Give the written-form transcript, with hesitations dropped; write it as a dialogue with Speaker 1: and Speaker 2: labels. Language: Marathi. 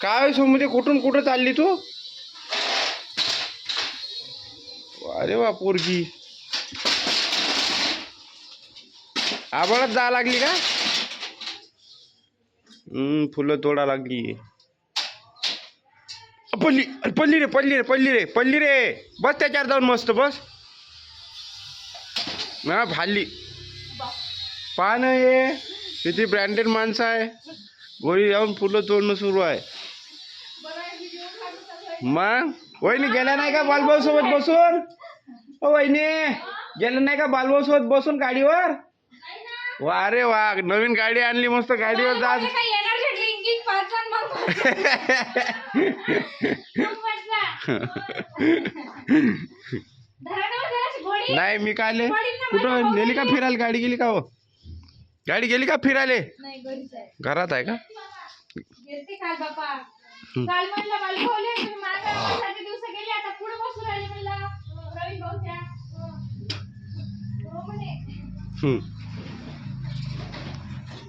Speaker 1: काय समोर कुठून कुठं चालली तू? अरे वा पोरगी आबाळात जा लागली का? फुलं तोडा लागली. पल्ली पल्ली रे पल्ली रे पल्ली रे पल्ली रे बस त्याच्यावर जाऊन मस्त बस ना भाली. पहा ना हे किती ब्रँडेड माणसं आहे. गोळी जाऊन फुलं तोडणं सुरू आहे. मग वहिनी गेल्या नाही का बालभाऊ सोबत बसून? ओ वहिनी गेल्या नाही का बालभाऊ सोबत बसून गाडीवर? वा रे वा नवीन गाडी आणली मस्त गाडीवर जा. नाही मी काले कुठं नेली का फिरायला? गाडी गेली का हो? गाडी गेली का फिरायला? घरात आहे का?